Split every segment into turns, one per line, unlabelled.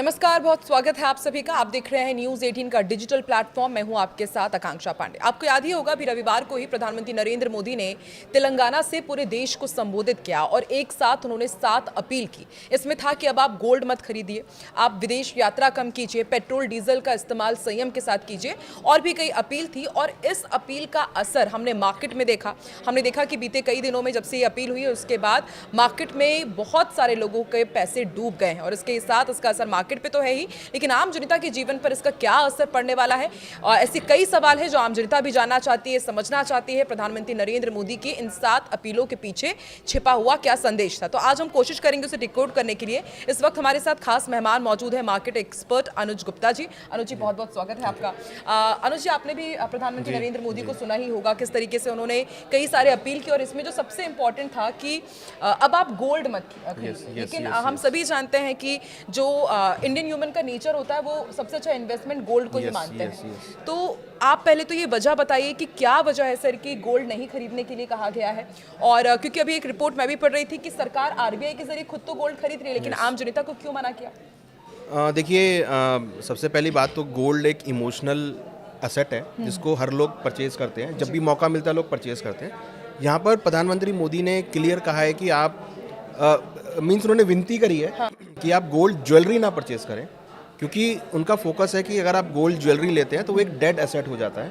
नमस्कार, बहुत स्वागत है आप सभी का। आप देख रहे हैं न्यूज़ 18 का डिजिटल प्लेटफॉर्म। मैं हूं आपके साथ आकांक्षा पांडे। आपको याद ही होगा, अभी रविवार को ही प्रधानमंत्री नरेंद्र मोदी ने तेलंगाना से पूरे देश को संबोधित किया और एक साथ उन्होंने 7 अपील की। इसमें था कि अब आप गोल्ड मत खरीदिए, आप विदेश यात्रा कम कीजिए, पेट्रोल डीजल का इस्तेमाल संयम के साथ कीजिए, और भी कई अपील थी। और इस अपील का असर हमने मार्केट में देखा। हमने देखा कि बीते कई दिनों में जब से ये अपील हुई है उसके बाद मार्केट में बहुत सारे लोगों के पैसे डूब गए हैं और इसके साथ इसका असर मार्केट पे तो है ही, लेकिन आम जनता के जीवन पर इसका क्या असर पड़ने वाला है। और ऐसे कई सवाल है जो आम जनता भी जानना चाहती है, समझना चाहती है। प्रधानमंत्री नरेंद्र मोदी की इन 7 अपीलों के पीछे छिपा हुआ क्या संदेश था, तो आज हम कोशिश करेंगे उसे डिकोड करने के लिए। इस वक्त हमारे साथ खास मेहमान मौजूद है, मार्केट एक्सपर्ट अनुज गुप्ता जी। अनुज जी, बहुत बहुत स्वागत है आपका। अनुज जी, आपने भी प्रधानमंत्री नरेंद्र मोदी को सुना ही होगा, किस तरीके से उन्होंने कई सारे अपील की और इसमें जो सबसे इंपॉर्टेंट था कि अब आप गोल्ड मत खरीदिए। लेकिन हम सभी जानते हैं कि जो इंडियन ह्यूमन का नेचर होता है वो सबसे अच्छा इन्वेस्टमेंट गोल्ड को ही मानते हैं। तो आप पहले तो ये वजह बताइए कि क्या वजह है सर कि गोल्ड नहीं खरीदने के लिए कहा गया है। और क्योंकि अभी एक रिपोर्ट मैं भी पढ़ रही थी कि सरकार आरबीआई के जरिए खुद तो गोल्ड खरीद रही है, लेकिन आम जनता को क्यों मना किया?
देखिए, सबसे पहली बात तो गोल्ड एक इमोशनल एसेट है जिसको हर लोग परचेज करते हैं, जब भी मौका मिलता है लोग परचेज करते हैं। यहाँ पर प्रधानमंत्री मोदी ने क्लियर कहा है कि आप मीन्स उन्होंने विनती करी है कि आप गोल्ड ज्वेलरी ना परचेज करें, क्योंकि उनका फोकस है कि अगर आप गोल्ड ज्वेलरी लेते हैं तो वो एक डेड एसेट हो जाता है,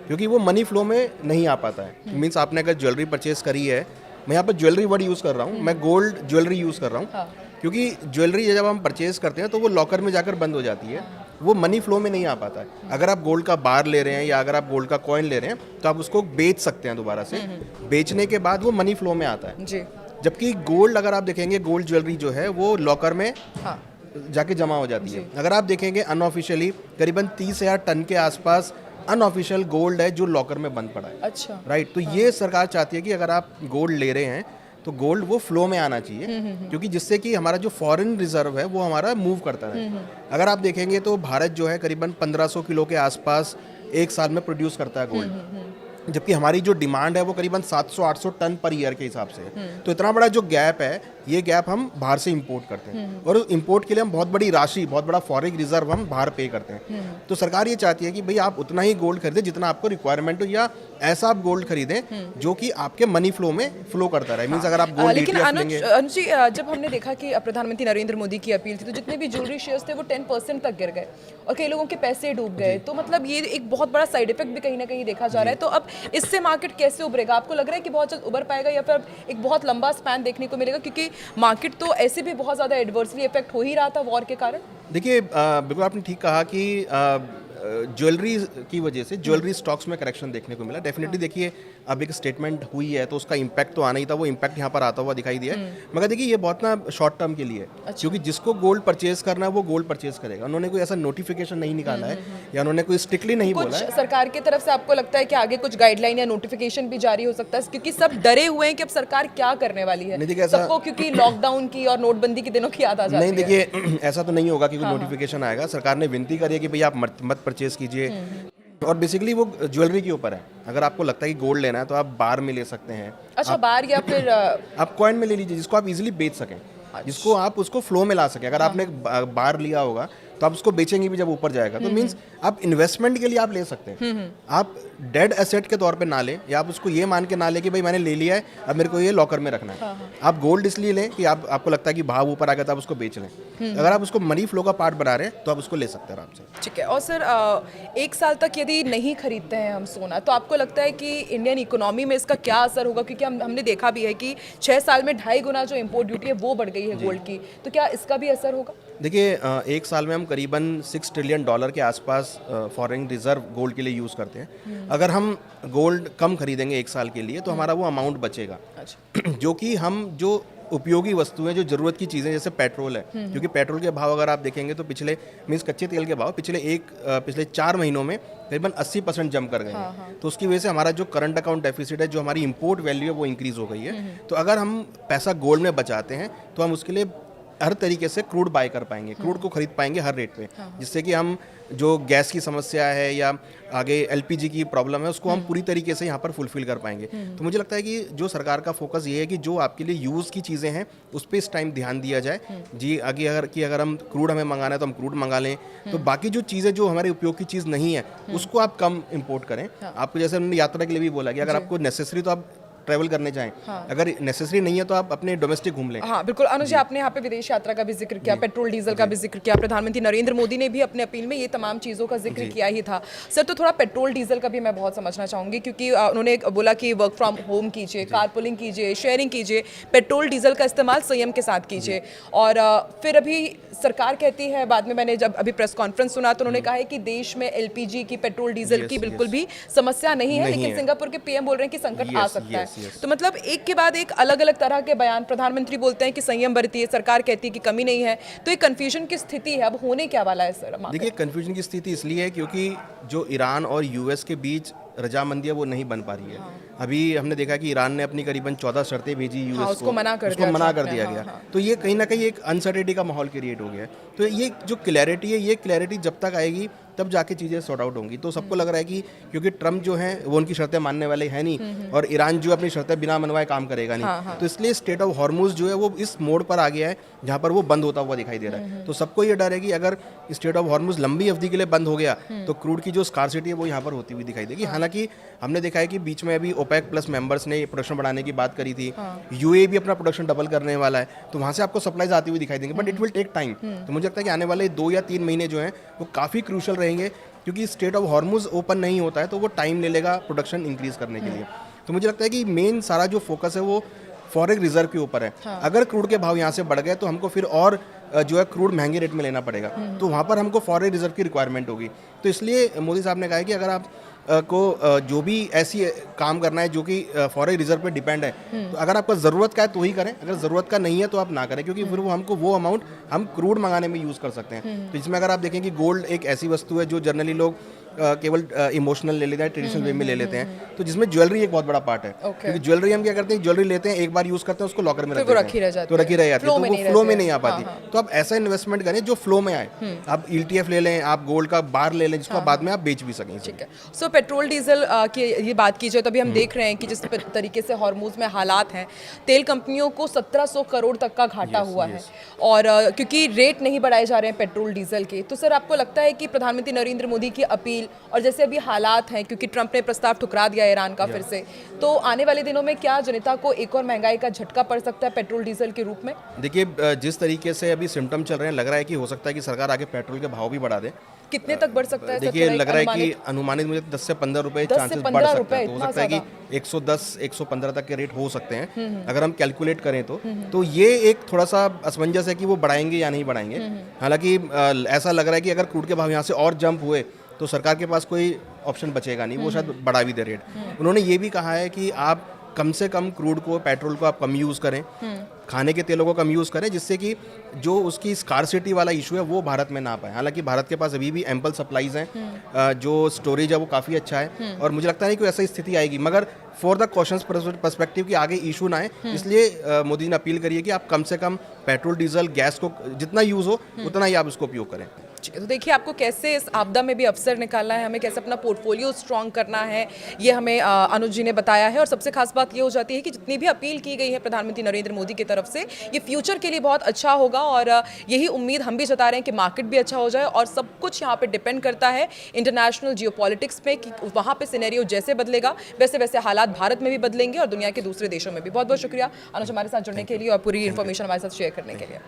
क्योंकि वो मनी फ्लो में नहीं आ पाता है। मीन्स आपने अगर ज्वेलरी परचेज करी है, मैं यहाँ पर ज्वेलरी वर्ड यूज़ कर रहा हूँ, मैं गोल्ड ज्वेलरी यूज़ कर रहा हूँ, क्योंकि ज्वेलरी जब हम परचेज करते हैं तो वो लॉकर में जाकर बंद हो जाती है, वो मनी फ्लो में नहीं आ पाता है। अगर आप गोल्ड का बार ले रहे हैं या अगर आप गोल्ड का कॉइन ले रहे हैं तो आप उसको बेच सकते हैं दोबारा से, बेचने के बाद वो मनी फ्लो में आता है जी। जबकि गोल्ड अगर आप देखेंगे, गोल्ड ज्वेलरी जो है वो लॉकर में जाके जमा हो जाती है। अगर आप देखेंगे अनऑफिशियली करीबन 30,000 टन के आसपास अनऑफिशियल गोल्ड है जो लॉकर में बंद पड़ा है। अच्छा, राइट। तो ये सरकार चाहती है कि अगर आप गोल्ड ले रहे हैं तो गोल्ड वो फ्लो में आना चाहिए, क्योंकि जिससे कि हमारा जो फॉरेन रिजर्व है वो हमारा मूव करता है। अगर आप देखेंगे तो भारत जो है करीबन 1500 किलो के आसपास एक साल में प्रोड्यूस करता है गोल्ड, जबकि हमारी जो डिमांड है वो करीबन 700-800 टन पर ईयर के हिसाब से है। तो इतना बड़ा जो गैप है, ये गैप हम बाहर से इंपोर्ट करते हैं और इंपोर्ट के लिए हम बहुत बड़ी राशि, बहुत बड़ा फॉरेन रिजर्व हम बाहर पे करते हैं। तो सरकार ये चाहती है कि भाई आप उतना ही गोल्ड खरीदें जितना आपको रिक्वायरमेंट हो, या ऐसा आप गोल्ड खरीदें जो कि आपके मनी फ्लो में फ्लो करता रहे। मींस अगर आप गोल्ड
लेकिन अनुज जी, जब हमने देखा कि प्रधानमंत्री नरेंद्र मोदी की अपील थी तो जितने भी ज्वेलरी शेयर्स थे वो 10% तक गिर गए और कई लोगों के पैसे डूब गए। तो मतलब ये एक बहुत बड़ा साइड इफेक्ट भी कहीं ना कहीं देखा जा रहा है। तो अब इससे मार्केट कैसे उभरेगा? आपको लग रहा है कि बहुत जल्द उभर पाएगा या फिर एक बहुत लंबा स्पैन देखने को मिलेगा, क्योंकि मार्केट तो ऐसे भी बहुत ज़्यादा एडवर्सली इफेक्ट हो ही रहा था वॉर के कारण?
देखिए, बिल्कुल आपने ठीक कहा कि ज्वेलरी की वजह से ज्वेलरी स्टॉक्स में करेक्शन देखने को मिला। डेफिनेटली देखिए, अब एक स्टेटमेंट हुई है तो उसका इम्पैक्ट तो आना ही था, वो इम्पैक्ट यहाँ पर आता हुआ दिखाई दिया है। मगर देखिए, ये बहुत ना शॉर्ट टर्म के लिए, क्योंकि जिसको गोल्ड परचेज करना है वो गोल्ड परचेज करेगा। उन्होंने कोई ऐसा नोटिफिकेशन नहीं निकाला है या उन्होंने कोई स्ट्रिक्टली नहीं बोला है।
सरकार की तरफ से आपको लगता है कि आगे कुछ गाइडलाइन या नोटिफिकेशन भी जारी हो सकता है, क्योंकि सब डरे हुए हैं कि अब सरकार क्या करने वाली है सबको, क्योंकि लॉकडाउन की और नोटबंदी के दिनों की याद आ जाती है।
नहीं, देखिए ऐसा तो नहीं होगा कि कोई नोटिफिकेशन आएगा। सरकार ने विनती करी है कि भाई आप मत परचेज कीजिए, और बेसिकली वो ज्वेलरी के ऊपर है। अगर आपको लगता है कि गोल्ड लेना है तो आप बार में ले सकते हैं।
अच्छा, बार या फिर
आप कॉइन में ले लीजिए जिसको आप इजीली बेच सकें, जिसको आप उसको फ्लो में ला सकें। अगर आपने बार लिया होगा तो आप उसको बेचेंगे भी जब ऊपर जाएगा। तो मींस आप इन्वेस्टमेंट के लिए आप ले सकते हैं, आप डेड एसेट के तौर पे ना लें, या आप उसको ये मान के ना लें कि भाई मैंने ले लिया है अब मेरे को ये लॉकर में रखना है। आप गोल्ड इसलिए लें कि आपको लगता है कि भाव ऊपर आ गया तो आप उसको बेच लें। अगर आप उसको मनी फ्लो का पार्ट बना रहे हैं तो आप उसको ले सकते हैं आराम से।
ठीक है। और सर, एक साल तक यदि नहीं खरीदते हैं हम सोना, तो आपको लगता है कि इंडियन इकोनॉमी में इसका क्या असर होगा? क्योंकि हमने देखा भी है कि 6 साल में 2.5 गुना जो इम्पोर्ट ड्यूटी है वो बढ़ गई है गोल्ड की, तो क्या इसका भी असर होगा?
देखिए, एक साल में हम करीबन $6 ट्रिलियन के आसपास फॉरेन रिजर्व गोल्ड के लिए यूज़ करते हैं। अगर हम गोल्ड कम खरीदेंगे एक साल के लिए तो हमारा वो अमाउंट बचेगा। अच्छा। जो कि हम जो उपयोगी वस्तुएं, जो ज़रूरत की चीज़ें, जैसे पेट्रोल है, क्योंकि पेट्रोल के भाव अगर आप देखेंगे तो पिछले मीन्स कच्चे तेल के भाव पिछले 4 महीनों में करीबन 80% जंप कर गए हैं। तो उसकी वजह से हमारा जो करंट अकाउंट डेफिसिट है, जो हमारी इंपोर्ट वैल्यू है, वो इंक्रीज़ हो गई है। तो अगर हम पैसा गोल्ड में बचाते हैं तो हम उसके लिए हर तरीके से क्रूड बाय कर पाएंगे, क्रूड को खरीद पाएंगे हर रेट पे, जिससे कि हम जो गैस की समस्या है या आगे एलपीजी की प्रॉब्लम है उसको हम पूरी तरीके से यहाँ पर फुलफिल कर पाएंगे। तो मुझे लगता है कि जो सरकार का फोकस ये है कि जो आपके लिए यूज़ की चीज़ें हैं उस पर इस टाइम ध्यान दिया जाए जी। आगे अगर हम क्रूड हमें मंगाना है तो हम क्रूड मंगा लें, तो बाकी जो चीज़ें जो हमारे उपयोग की चीज़ नहीं है उसको आप कम इम्पोर्ट करें। आपको जैसे उन्होंने यात्रा के लिए भी बोला कि अगर आपको नेसेसरी तो आप ट्रैवल करने जाएं, अगर नेसेसरी नहीं है तो आप अपने डोमेस्टिक घूम लें।
हाँ बिल्कुल अनुज जी, आपने यहाँ पे विदेश यात्रा का भी जिक्र किया, पेट्रोल डीजल का भी जिक्र किया, प्रधानमंत्री नरेंद्र मोदी ने भी अपने अपील में ये तमाम चीज़ों का जिक्र किया ही था। सर तो थोड़ा पेट्रोल डीजल का भी मैं बहुत समझना चाहूँगी, क्योंकि उन्होंने बोला कि वर्क फ्रॉम होम कीजिए, कारपूलिंग कीजिए, शेयरिंग कीजिए, पेट्रोल डीजल का इस्तेमाल संयम के साथ कीजिए। और फिर अभी सरकार कहती है, बाद में मैंने जब अभी प्रेस कॉन्फ्रेंस सुना तो उन्होंने कहा है कि देश में एलपीजी की, पेट्रोल डीजल की बिल्कुल भी समस्या नहीं है, लेकिन सिंगापुर के पीएम बोल रहे हैं कि संकट आ सकता है। तो मतलब एक के बाद एक अलग अलग तरह के बयान, प्रधानमंत्री बोलते हैं कि संयम बरतिए, सरकार कहती है कि कमी नहीं है, तो एक कंफ्यूजन की स्थिति है। अब होने क्या वाला है सर?
देखिए, कंफ्यूजन की स्थिति इसलिए है क्योंकि जो ईरान और यूएस के बीच रजामंदी है वो नहीं बन पा रही है। अभी हमने देखा कि ईरान ने अपनी करीबन 14 शर्तें भेजी यूएस को, उसको मना कर दिया गया। तो ये कहीं ना कहीं एक अनसर्टेनिटी का माहौल क्रिएट हो गया है। तो ये जो क्लैरिटी है, ये क्लैरिटी जब तक आएगी तब जाके चीज़ें सॉर्ट आउट होंगी। तो सबको लग रहा है कि क्योंकि ट्रम्प जो है वो उनकी शर्तें मानने वाले हैं नहीं, और ईरान जो अपनी शर्तें बिना मनवाए काम करेगा नहीं। तो इसलिए स्टेट ऑफ हॉर्मुज जो है वो इस मोड पर आ गया है जहाँ पर वो बंद होता हुआ दिखाई दे रहा है। तो सबको ये डर है कि अगर स्टेट ऑफ हॉर्मुज लंबी अवधि के लिए बंद हो गया तो क्रूड की जो स्कार्सिटी है वो यहाँ पर होती हुई दिखाई देगी। हालांकि हमने देखा है कि बीच में अभी ओपेक प्लस मेंबर्स ने प्रोडक्शन बढ़ाने की बात करी थी, यूएई भी अपना प्रोडक्शन डबल करने वाला है, तो वहाँ से आपको सप्लाईज आती हुई दिखाई देंगे, but it will take time. तो मुझे लगता है कि आने वाले 2 या 3 महीने जो हैं वो काफ़ी क्रूशल रहेंगे, क्योंकि स्टेट ऑफ हॉर्मुज ओपन नहीं होता है तो वो टाइम ले लेगा प्रोडक्शन इंक्रीज करने के लिए। तो मुझे लगता है कि मेन सारा जो फोकस है वो फॉरेन रिजर्व के ऊपर है। अगर क्रूड के भाव यहाँ से बढ़ गए तो हमको फिर और जो है क्रूड महंगे रेट में लेना पड़ेगा, तो वहाँ पर हमको फॉरेन रिजर्व की रिक्वायरमेंट होगी। तो इसलिए मोदी साहब ने कहा है कि अगर आप को जो भी ऐसी काम करना है जो कि फॉरेन रिजर्व पे डिपेंड है, तो अगर आपका ज़रूरत का है तो ही करें, अगर ज़रूरत का नहीं है तो आप ना करें, क्योंकि फिर वो हमको वो अमाउंट हम क्रूड मंगाने में यूज़ कर सकते हैं। तो इसमें अगर आप देखें कि गोल्ड एक ऐसी वस्तु है जो जनरली लोग केवल इमोशनल ले लेते हैं, ट्रेडिशनल वे में ले लेते हैं, तो जिसमें ज्वेलरी एक बहुत बड़ा पार्ट है। क्योंकि ज्वेलरी हम क्या करते हैं, ज्वेलरी लेते हैं, एक बार यूज़ करते हैं, उसको लॉकर में रख देते हैं, तो रखी रह जाती है, तो वो फ्लो में नहीं आ पाती। तो आप ऐसा इन्वेस्टमेंट करें जो फ्लो में आए। आप ETF ले लें, आप गोल्ड का बार ले लें, जिसको बाद में आप बेच भी सकें।
ठीक है। सो पेट्रोल डीजल की ये बात की जाए तो अभी हम देख रहे हैं कि जिस तरीके से हॉर्मुज में हालात हैं, तेल कंपनियों को 1700 करोड़ तक का घाटा हुआ है, और क्योंकि रेट नहीं बढ़ाए जा रहे हैं पेट्रोल डीजल के। तो सर आपको लगता है कि प्रधानमंत्री नरेंद्र मोदी की अपील, और जैसे अभी हालात हैं क्योंकि ट्रंप ने प्रस्ताव ठुकरा दिया ईरान का फिर से, तो आने वाले दिनों में क्या जनता को एक और महंगाई का झटका पड़ सकता है पेट्रोल डीजल के रूप में?
देखिए, जिस तरीके से अभी सिम्टम चल रहे हैं, लग रहा है कि हो सकता है कि सरकार आगे पेट्रोल के भाव भी बढ़ा दे।
कितने तक बढ़ सकता है?
देखिए, लग रहा है कि अनुमानित मुझे 10 से 15 रुपए चांसेस बढ़ सकता है। तो हो सकता है कि 110, 115 तक के रेट हो सकते हैं अगर हम कैलकुलेट करें तो ये एक थोड़ा सा असमंजस है कि वो बढ़ाएंगे या नहीं बढ़ाएंगे। हालांकि ऐसा लग रहा है कि अगर क्रूड के भाव यहाँ से और जंप हुए तो सरकार के पास कोई ऑप्शन बचेगा नहीं, वो शायद बढ़ा भी दे रेट। उन्होंने ये भी कहा है कि आप कम से कम क्रूड को, पेट्रोल को आप कम यूज़ करें, खाने के तेलों को कम यूज़ करें, जिससे कि जो उसकी स्कार्सिटी वाला इशू है वो भारत में ना पाए। हालांकि भारत के पास अभी भी एम्पल सप्लाईज हैं, जो स्टोरेज है वो काफ़ी अच्छा है, और मुझे लगता नहीं कोई ऐसी स्थिति आएगी, मगर फॉर द कॉशंस पर्सपेक्टिव कि आगे इशू ना आए, इसलिए मोदी ने अपील करी है कि आप कम से कम पेट्रोल, डीजल, गैस को जितना यूज़ हो उतना ही आप उसको उपयोग करें।
तो देखिए, आपको कैसे इस आपदा में भी अवसर निकालना है, हमें कैसे अपना पोर्टफोलियो स्ट्रॉन्ग करना है, ये हमें अनुज जी ने बताया है। और सबसे खास बात ये हो जाती है कि जितनी भी अपील की गई है प्रधानमंत्री नरेंद्र मोदी की तरफ से, ये फ्यूचर के लिए बहुत अच्छा होगा, और यही उम्मीद हम भी जता रहे हैं कि मार्केट भी अच्छा हो जाए। और सब कुछ यहाँ पे डिपेंड करता है इंटरनेशनल जियोपॉलिटिक्स पे, कि वहाँ पे सिनेरियो जैसे बदलेगा वैसे वैसे हालात भारत में भी बदलेंगे और दुनिया के दूसरे देशों में भी। बहुत बहुत शुक्रिया अनुज हमारे साथ जुड़ने के लिए और पूरी इन्फॉर्मेशन हमारे साथ शेयर करने के लिए।